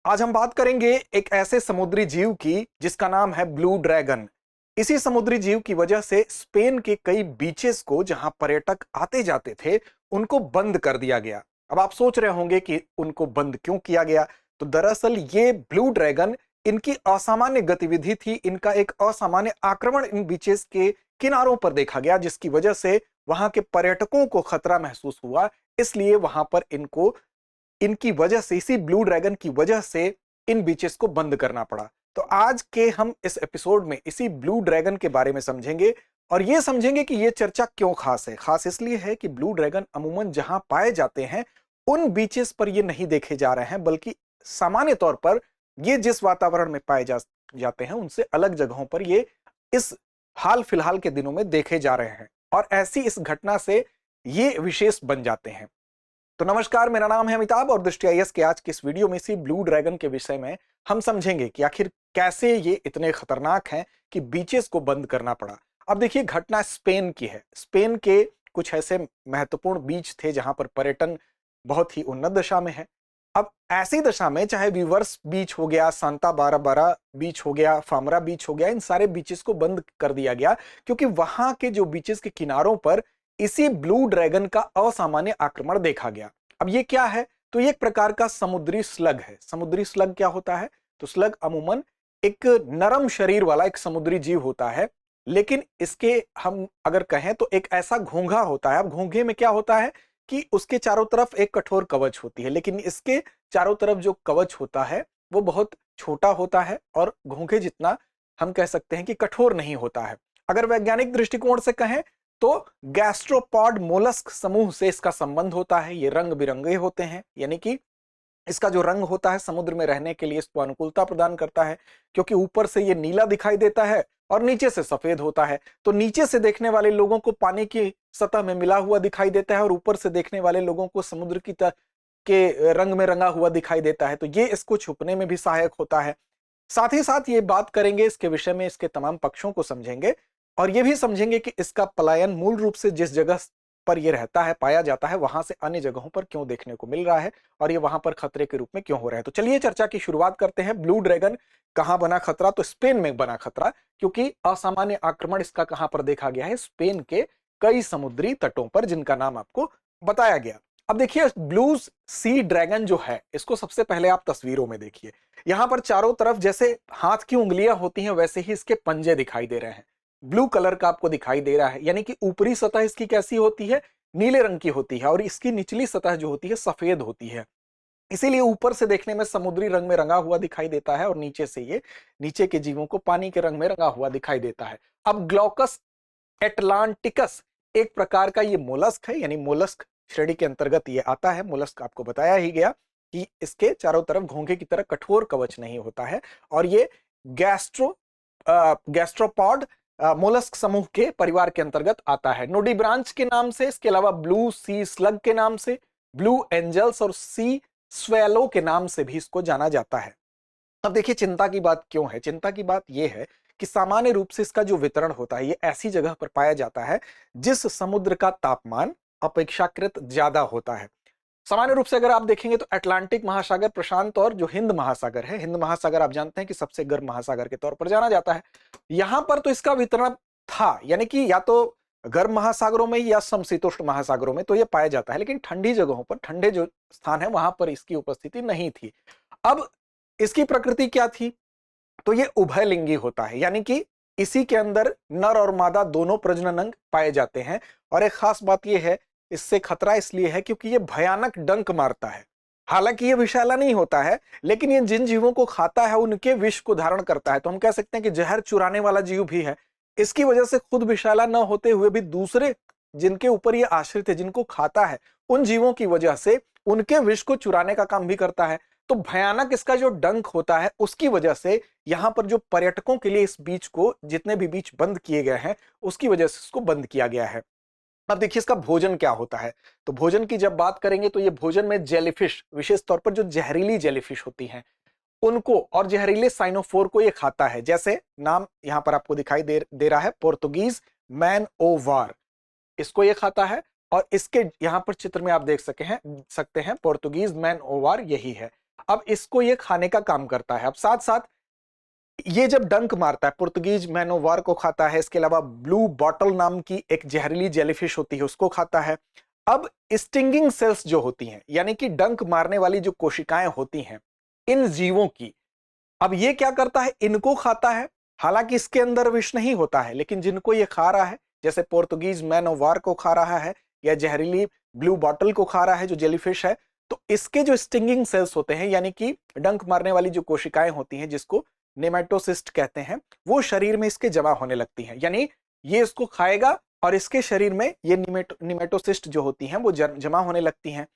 आज हम बात करेंगे एक ऐसे समुद्री जीव की जिसका नाम है ब्लू ड्रैगन। इसी समुद्री जीव की वजह से स्पेन के कई बीचेस को जहां पर्यटक आते जाते थे उनको बंद कर दिया गया। अब आप सोच रहे होंगे कि उनको बंद क्यों किया गया। तो दरअसल ये ब्लू ड्रैगन, इनकी असामान्य गतिविधि थी, इनका एक असामान्य आक्रमण इन बीचेस के किनारों पर देखा गया, जिसकी वजह से वहां के पर्यटकों को खतरा महसूस हुआ। इसलिए वहां पर इनको, इनकी वजह से, इसी ब्लू ड्रैगन की वजह से इन बीचेस को बंद करना पड़ा। तो आज के हम इस एपिसोड में इसी ब्लू ड्रैगन के बारे में समझेंगे और ये समझेंगे कि ये चर्चा क्यों खास है। खास इसलिए है कि ब्लू ड्रैगन अमूमन जहां पाए जाते हैं उन बीचेस पर ये नहीं देखे जा रहे हैं, बल्कि सामान्य तौर पर ये जिस वातावरण में पाए जाते हैं उनसे अलग जगहों पर ये इस हाल फिलहाल के दिनों में देखे जा रहे हैं और ऐसी इस घटना से ये विशेष बन जाते हैं। तो नमस्कार, मेरा नाम है अमिताभ और दृष्टि आईएएस के आज की इस वीडियो में इसी ब्लू ड्रैगन के विषय में हम समझेंगे कि आखिर कैसे ये इतने खतरनाक हैं कि बीचेस को बंद करना पड़ा। अब देखिए, घटना स्पेन की है। स्पेन के कुछ ऐसे महत्वपूर्ण बीच थे जहां पर पर्यटन बहुत ही उन्नत दशा में है। अब ऐसी दशा में चाहे वीवर्स बीच हो गया, सांता बारबरा बीच हो गया, फामरा बीच हो गया, इन सारे बीचेस को बंद कर दिया गया क्योंकि वहां के जो बीचेस के किनारों पर इसी ब्लू ड्रैगन का असामान्य आक्रमण देखा गया। अब ये क्या है? तो ये एक प्रकार का समुद्री स्लग है। समुद्री स्लग क्या होता है? तो स्लग अमूमन एक नरम शरीर वाला एक समुद्री जीव होता है, लेकिन इसके हम अगर कहें तो एक ऐसा घोंघा होता है। अब घोंघे में क्या होता है कि उसके चारों तरफ एक कठोर कवच होती है, लेकिन इसके चारों तरफ जो कवच होता है वो बहुत छोटा होता है और घोंघे जितना हम कह सकते हैं कि कठोर नहीं होता है। अगर वैज्ञानिक दृष्टिकोण से कहें तो गैस्ट्रोपॉड मोलस्क समूह से इसका संबंध होता है। ये रंग बिरंगे होते हैं, यानी कि इसका जो रंग होता है समुद्र में रहने के लिए इसको अनुकूलता प्रदान करता है, क्योंकि ऊपर से ये नीला दिखाई देता है और नीचे से सफेद होता है। तो नीचे से देखने वाले लोगों को पानी की सतह में मिला हुआ दिखाई देता है और ऊपर से देखने वाले लोगों को समुद्र के रंग में रंगा हुआ दिखाई देता है। तो ये इसको छुपने में भी सहायक होता है। साथ ही साथ ये बात करेंगे इसके विषय में, इसके तमाम पक्षों को समझेंगे और ये भी समझेंगे कि इसका पलायन मूल रूप से जिस जगह पर ये रहता है, पाया जाता है, वहां से अन्य जगहों पर क्यों देखने को मिल रहा है और ये वहां पर खतरे के रूप में क्यों हो रहा है। तो चलिए चर्चा की शुरुआत करते हैं। ब्लू ड्रैगन कहां बना खतरा? तो स्पेन में बना खतरा, क्योंकि असामान्य आक्रमण इसका कहां पर देखा गया है? स्पेन के कई समुद्री तटों पर, जिनका नाम आपको बताया गया। अब देखिए, ब्लू सी ड्रैगन जो है, इसको सबसे पहले आप तस्वीरों में देखिए। यहां पर चारों तरफ जैसे हाथ की उंगलियां होती हैं वैसे ही इसके पंजे दिखाई दे रहे हैं। ब्लू कलर का आपको दिखाई दे रहा है, यानी कि ऊपरी सतह इसकी कैसी होती है? नीले रंग की होती है और इसकी निचली सतह जो होती है सफेद होती है। इसीलिए ऊपर से देखने में समुद्री रंग में रंगा हुआ दिखाई देता है और नीचे से ये नीचे के जीवों को पानी के रंग में रंगा हुआ दिखाई देता है। अब ग्लॉकस एटलांटिकस एक प्रकार का ये मोलस्क है, यानी मोलस्क श्रेणी के अंतर्गत ये आता है। मोलस्क आपको बताया ही गया कि इसके चारों तरफ घोंघे की तरह कठोर कवच नहीं होता है और ये गैस्ट्रोपॉड मोलस्क समूह के परिवार के अंतर्गत आता है। नोडीब्रांच के नाम से, इसके अलावा ब्लू सी स्लग के नाम से, ब्लू एंजल्स और सी स्वेलो के नाम से भी इसको जाना जाता है। अब देखिए, चिंता की बात क्यों है? चिंता की बात यह है कि सामान्य रूप से इसका जो वितरण होता है ये ऐसी जगह पर पाया जाता है जिस समुद्र का तापमान अपेक्षाकृत ज्यादा होता है। सामान्य रूप से अगर आप देखेंगे तो अटलांटिक महासागर, प्रशांत और जो हिंद महासागर है, हिंद महासागर आप जानते हैं कि सबसे गर्म महासागर के तौर पर जाना जाता है। यहां पर तो इसका वितरण था, यानी कि या तो गर्म महासागरों में या समशीतोष्ण महासागरों में तो ये पाया जाता है, लेकिन ठंडी जगहों पर, ठंडे जो स्थान है वहां पर इसकी उपस्थिति नहीं थी। अब इसकी प्रकृति क्या थी? तो ये उभयलिंगी होता है, यानी कि इसी के अंदर नर और मादा दोनों प्रजनन अंग पाए जाते हैं। और एक खास बात यह है, इससे खतरा इसलिए है क्योंकि ये भयानक डंक मारता है। हालांकि ये विषैला नहीं होता है, लेकिन ये जिन जीवों को खाता है उनके विष को धारण करता है। तो हम कह सकते हैं कि जहर चुराने वाला जीव भी है। इसकी वजह से खुद विषैला न होते हुए भी दूसरे जिनके ऊपर ये आश्रित है, जिनको खाता है, उन जीवों की वजह से उनके विष को चुराने का काम भी करता है। तो भयानक इसका जो डंक होता है उसकी वजह से यहां पर जो पर्यटकों के लिए इस बीच को, जितने भी बीच बंद किए गए हैं, उसकी वजह से इसको बंद किया गया है। अब देखिए, इसका भोजन क्या होता है? तो भोजन की जब बात करेंगे तो ये भोजन में जेलीफिश, विशेष तौर पर जो जहरीली जेलीफिश होती हैं उनको और जहरीले साइनोफोर को ये खाता है। जैसे नाम यहां पर आपको दिखाई दे रहा है, पोर्तुगीज मैन ओ वार, इसको ये खाता है। और इसके यहां पर चित्र में आप देख सकते हैं पोर्तुगीज मैन ओ वार यही है। अब इसको ये खाने का काम करता है। अब साथ साथ ये जब डंक मारता है, पुर्तगीज मैनोवार को खाता है, इसके अलावा ब्लू बॉटल नाम की एक जहरीली जेलीफिश होती है उसको खाता है। अब स्टिंगिंग सेल्स जो होती हैं, यानी कि डंक मारने वाली जो कोशिकाएं होती हैं इन जीवों की, अब ये क्या करता है, इनको खाता है। हालांकि इसके अंदर विष नहीं होता है, लेकिन जिनको ये खा रहा है, जैसे पोर्तुगीज मैनोवार को खा रहा है या जहरीली ब्लू बॉटल को खा रहा है जो जेलीफिश है, तो इसके जो स्टिंगिंग सेल्स होते हैं, यानी कि डंक मारने वाली जो कोशिकाएं होती हैं जिसको नेमेटोसिस्ट कहते हैं, वो शरीर में इसके जमा होने लगती हैं। यानी ये इसको खाएगा और इसके शरीर में ये निमेटोसिस्ट जो होती हैं वो जमा होने लगती हैं।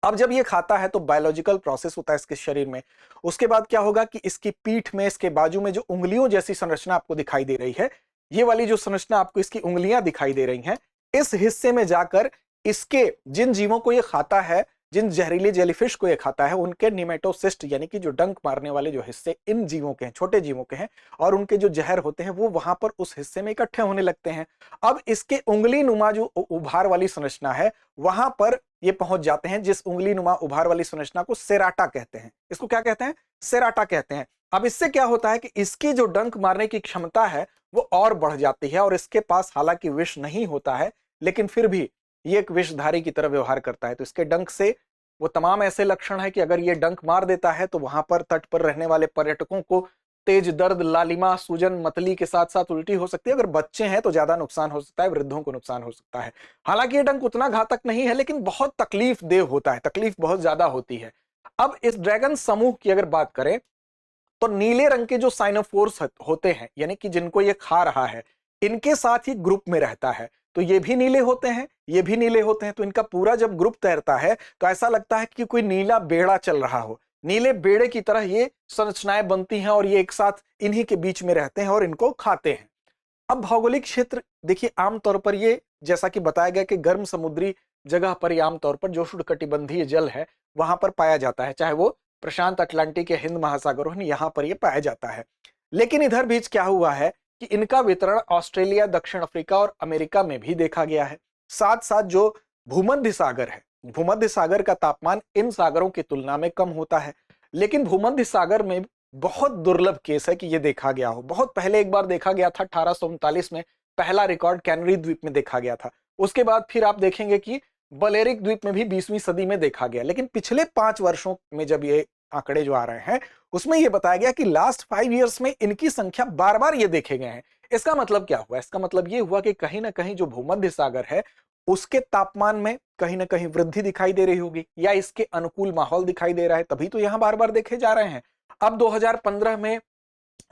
अब जब ये खाता है तो बायोलॉजिकल प्रोसेस होता है इसके शरीर में। उसके बाद क्या होगा कि इसकी पीठ में, इसके बाजू में जो उंगलियों जैसी संरचना आपको दिखाई दे रही है, ये वाली जो संरचना आपको इसकी उंगलियां दिखाई दे रही हैं, इस हिस्से में जाकर इसके जिन जीवों को ये खाता है, जिन जहरीले जेलीफिश को ये खाता है, उनके निमेटोसिस्ट यानी कि जो डंक मारने वाले जो हिस्से इन जीवों के हैं, छोटे जीवों के हैं, और उनके जो जहर होते हैं वो वहां पर उस हिस्से में इकट्ठे होने लगते हैं। अब इसके उंगली नुमा जो उभार वाली संरचना है वहां पर ये पहुंच जाते हैं, जिस उंगली नुमा उभार वाली संरचना को सेराटा कहते हैं। इसको क्या कहते हैं? सेराटा कहते हैं। अब इससे क्या होता है कि इसकी जो डंक मारने की क्षमता है वो और बढ़ जाती है, और इसके पास हालांकि विष नहीं होता है, लेकिन फिर भी ये एक विषधारी की तरह व्यवहार करता है। तो इसके डंक से वो तमाम ऐसे लक्षण है कि अगर ये डंक मार देता है तो वहां पर तट पर रहने वाले पर्यटकों को तेज दर्द, लालिमा, सूजन, मतली के साथ साथ उल्टी हो सकती है। अगर बच्चे हैं तो ज्यादा नुकसान हो सकता है, वृद्धों को नुकसान हो सकता है। हालांकि ये डंक उतना घातक नहीं है, लेकिन बहुत तकलीफ देह होता है, तकलीफ बहुत ज्यादा होती है। अब इस ड्रैगन समूह की अगर बात करें तो नीले रंग के जो साइनोफोर्स होते हैं, यानी कि जिनको ये खा रहा है, इनके साथ ही ग्रुप में रहता है। तो ये भी नीले होते हैं, ये भी नीले होते हैं। तो इनका पूरा जब ग्रुप तैरता है तो ऐसा लगता है कि कोई नीला बेड़ा चल रहा हो। नीले बेड़े की तरह ये संरचनाएं बनती हैं और ये एक साथ इन्हीं के बीच में रहते हैं और इनको खाते हैं। अब भौगोलिक क्षेत्र देखिए, आमतौर पर ये जैसा कि बताया गया कि गर्म समुद्री जगह पर ये आमतौर पर जो उष्णकटिबंधीय जल है वहां पर पाया जाता है, चाहे वो प्रशांत अटलांटिक या हिंद महासागर हो, यहाँ पर ये पाया जाता है। लेकिन इधर बीच क्या हुआ है कि इनका वितरण ऑस्ट्रेलिया, दक्षिण अफ्रीका और अमेरिका में भी देखा गया है। साथ साथ जो भूमध्य सागर है, भूमध्य सागर का तापमान इन सागरों की तुलना में कम होता है, लेकिन भूमध्य सागर में बहुत दुर्लभ केस है कि यह देखा गया हो। बहुत पहले एक बार देखा गया था 1839 में, पहला रिकॉर्ड कैनरी द्वीप में देखा गया था। उसके बाद फिर आप देखेंगे कि बलेरिक द्वीप में भी 20वीं सदी में देखा गया। लेकिन पिछले 5 वर्षों में जब ये आंकड़े जो आ रहे हैं उसमें यह बताया गया कि लास्ट 5 इयर्स में इनकी संख्या बार बार ये देखे गए हैं। इसका मतलब क्या हुआ? इसका मतलब ये हुआ कि कहीं ना कहीं जो भूमध्य सागर है उसके तापमान में कहीं ना कहीं वृद्धि दिखाई दे रही होगी, या इसके अनुकूल माहौल दिखाई दे रहा है, तभी तो यहां बार बार देखे जा रहे हैं। अब 2015 में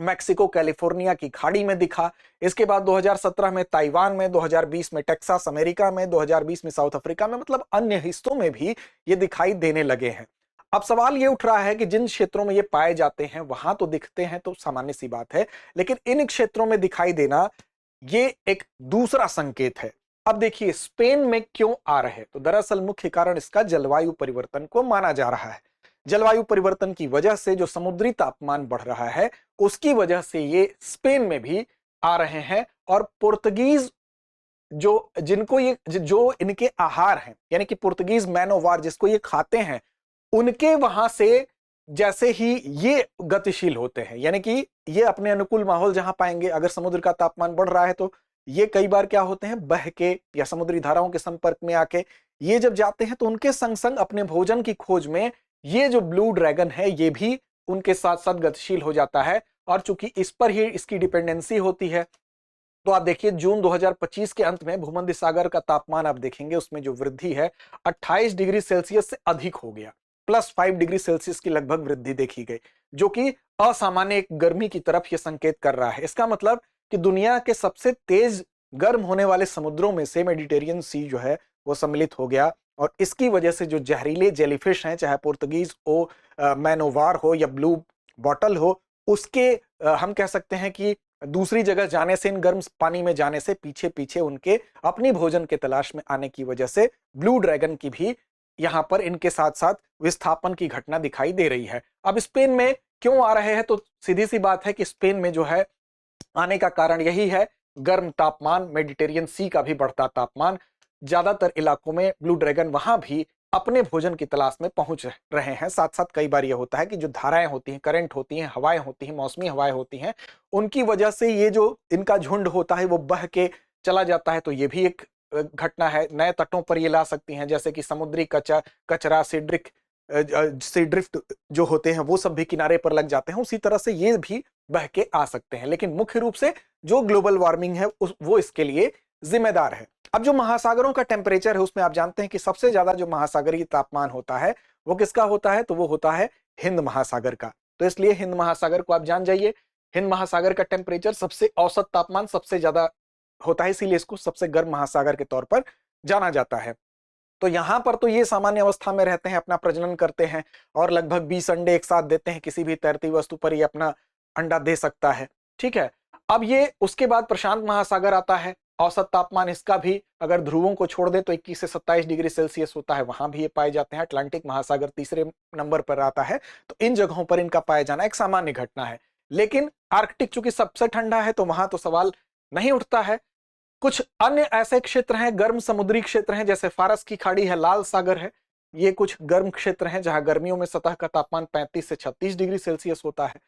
मैक्सिको कैलिफोर्निया की खाड़ी में दिखा, इसके बाद 2017 में ताइवान में, 2020 में टेक्सास अमेरिका में, 2020 में साउथ अफ्रीका में, मतलब अन्य हिस्सों में भी ये दिखाई देने लगे हैं। अब सवाल ये उठ रहा है कि जिन क्षेत्रों में ये पाए जाते हैं वहां तो दिखते हैं तो सामान्य सी बात है, लेकिन इन क्षेत्रों में दिखाई देना ये एक दूसरा संकेत है। अब देखिए स्पेन में क्यों आ रहे हैं, तो दरअसल मुख्य कारण इसका जलवायु परिवर्तन को माना जा रहा है। जलवायु परिवर्तन की वजह से जो समुद्री तापमान बढ़ रहा है उसकी वजह से ये स्पेन में भी आ रहे हैं, और पुर्तगीज जो जिनको ये जो इनके आहार हैं, यानी कि पुर्तगीज मैनोवार जिसको ये खाते हैं, उनके वहां से जैसे ही ये गतिशील होते हैं, यानी कि ये अपने अनुकूल माहौल जहां पाएंगे, अगर समुद्र का तापमान बढ़ रहा है तो ये कई बार क्या होते हैं, बह के या समुद्री धाराओं के संपर्क में आके ये जब जाते हैं तो उनके संग संग अपने भोजन की खोज में ये जो ब्लू ड्रैगन है ये भी उनके साथ साथ गतिशील हो जाता है। और चूंकि इस पर ही इसकी डिपेंडेंसी होती है, तो आप देखिए जून 2025 के अंत में भूमध्य सागर का तापमान आप देखेंगे उसमें जो वृद्धि है 28 डिग्री सेल्सियस से अधिक हो गया, +5 डिग्री सेल्सियस की लगभग वृद्धि देखी गई, जो कि असामान्य एक गर्मी की तरफ यह संकेत कर रहा है। इसका मतलब कि दुनिया के सबसे तेज गर्म होने वाले समुद्रों में से मेडिटेरियन सी जो है वो सम्मिलित हो गया, और इसकी वजह से जो जहरीले जेलीफिश हैं, चाहे पुर्तगीज हो, मैनोवार हो या ब्लू बॉटल हो, उसके हम कह सकते हैं कि दूसरी जगह जाने से, इन गर्म पानी में जाने से पीछे पीछे उनके अपनी भोजन के तलाश में आने की वजह से ब्लू ड्रैगन की भी यहां पर इनके साथ साथ विस्थापन की घटना दिखाई दे रही है। अब स्पेन में क्यों आ रहे हैं, तो सीधी सी बात है कि स्पेन में जो है आने का कारण यही है, गर्म तापमान, मेडिटेरियन सी का भी बढ़ता तापमान, ज्यादातर इलाकों में ब्लू ड्रैगन वहां भी अपने भोजन की तलाश में पहुंच रहे हैं। साथ साथ कई बार यह होता है कि जो धाराएं होती हैं, करंट होती हैं, हवाएं होती हैं, मौसमी हवाएं होती हैं, उनकी वजह से ये जो इनका झुंड होता है वो बह के चला जाता है। तो ये भी एक घटना है। नए तटों पर ये ला सकती हैं, जैसे कि समुद्री कचरा सी ड्रिफ्ट जो होते हैं वो सब भी किनारे पर लग जाते हैं। उसी तरह से ये भी बह के आ सकते हैं। लेकिन मुख्य रूप से जो ग्लोबल वार्मिंग है वो इसके लिए जिम्मेदार है। अब जो महासागरों का टेम्परेचर है उसमें आप जानते हैं कि सबसे ज्यादा जो महासागरीय तापमान होता है वो किसका होता है? तो वो होता है हिंद महासागर का। तो इसलिए हिंद महासागर को आप जान जाइए। हिंद महासागर का टेम्परेचर सबसे औसत तापमान सबसे ज्यादा होता है, इसीलिए इसको सबसे गर्म महासागर के तौर पर जाना जाता है। तो यहां पर तो ये सामान्य अवस्था में रहते हैं, अपना प्रजनन करते हैं और लगभग 20 अंडे एक साथ देते हैं। किसी भी तैरती वस्तु पर ये अपना अंडा दे सकता है। ठीक है। अब ये उसके बाद प्रशांत महासागर आता है। औसत तापमान इसका भी अगर ध्रुवों को छोड़ दे तो 21 से 27 डिग्री सेल्सियस होता है, वहां भी ये पाए जाते हैं। अटलांटिक महासागर तीसरे नंबर पर आता है। तो इन जगहों पर इनका पाया जाना एक सामान्य घटना है। लेकिन आर्कटिक चूंकि सबसे ठंडा है तो वहां तो सवाल नहीं उठता है। कुछ अन्य ऐसे क्षेत्र हैं, गर्म समुद्री क्षेत्र हैं, जैसे फारस की खाड़ी है, लाल सागर है। ये कुछ गर्म क्षेत्र हैं जहां गर्मियों में सतह का तापमान 35 से 36 डिग्री सेल्सियस होता है।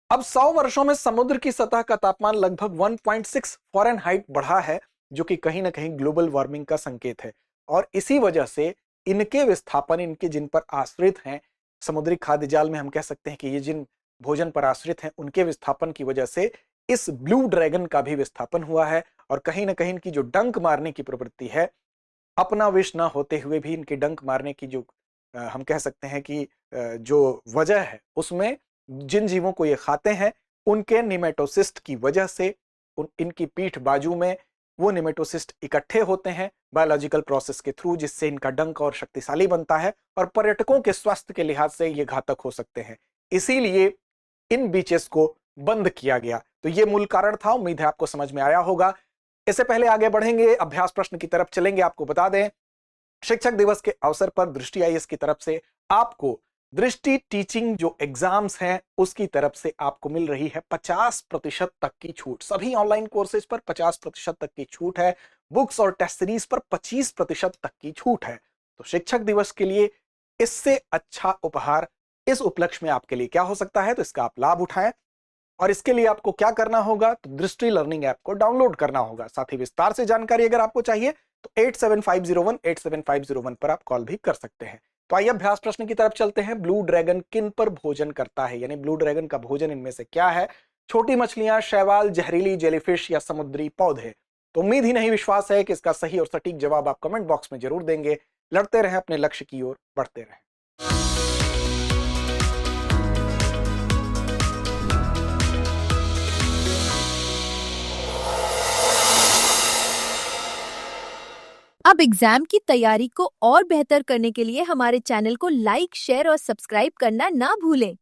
अब 100 वर्षों में समुद्र की सतह का तापमान लगभग 1.6 फ़ारेनहाइट बढ़ा है, जो कि कहीं ना कहीं ग्लोबल वार्मिंग का संकेत है। और इसी वजह से इनके विस्थापन, इनके जिन पर आश्रित हैं समुद्री खाद्य जाल में, हम कह सकते हैं कि ये जिन भोजन पर आश्रित हैं उनके विस्थापन की वजह से इस ब्लू ड्रैगन का भी विस्थापन हुआ है। और कहीं ना कहीं इनकी जो डंक मारने की प्रवृत्ति है, अपना विष ना होते हुए भी इनकी डंक मारने की जो हम कह सकते हैं कि जो वजह है, उसमें जिन जीवों को ये खाते हैं उनके निमेटोसिस्ट की वजह से इनकी पीठ बाजू में वो निमेटोसिस्ट इकट्ठे होते हैं बायोलॉजिकल प्रोसेस के थ्रू, जिससे इनका डंक और शक्तिशाली बनता है और पर्यटकों के स्वास्थ्य के लिहाज से ये घातक हो सकते हैं। इसीलिए इन बीचेस को बंद किया गया। तो ये मूल कारण था। उम्मीद है आपको समझ में आया होगा। इससे पहले आगे बढ़ेंगे, अभ्यास प्रश्न की तरफ चलेंगे। आपको बता दें, शिक्षक दिवस के अवसर पर दृष्टि आईएएस की तरफ से आपको दृष्टि टीचिंग जो एग्जाम्स हैं उसकी तरफ से आपको मिल रही है 50% तक की छूट। सभी ऑनलाइन कोर्सेज पर 50% तक की छूट है। बुक्स और टेस्ट सीरीज पर 25% तक की छूट है। तो शिक्षक दिवस के लिए इससे अच्छा उपहार इस उपलक्ष्य में आपके लिए क्या हो सकता है? तो इसका आप लाभ उठाएं। और इसके लिए आपको क्या करना होगा? तो दृष्टि लर्निंग ऐप को डाउनलोड करना होगा। साथ ही विस्तार से जानकारी अगर आपको चाहिए तो 8750187501 पर आप कॉल भी कर सकते हैं। तो आइए अभ्यास प्रश्न की तरफ चलते हैं। ब्लू ड्रैगन किन पर भोजन करता है, यानी ब्लू ड्रैगन का भोजन इनमें से क्या है? छोटी मछलियां, शैवाल, जहरीली जेलीफिश या समुद्री पौधे? तो उम्मीद ही नहीं विश्वास है कि इसका सही और सटीक जवाब आप कमेंट बॉक्स में जरूर देंगे। लड़ते रहें, अपने लक्ष्य की ओर बढ़ते रहें। अब एग्जाम की तैयारी को और बेहतर करने के लिए हमारे चैनल को लाइक, शेयर और सब्सक्राइब करना ना भूलें।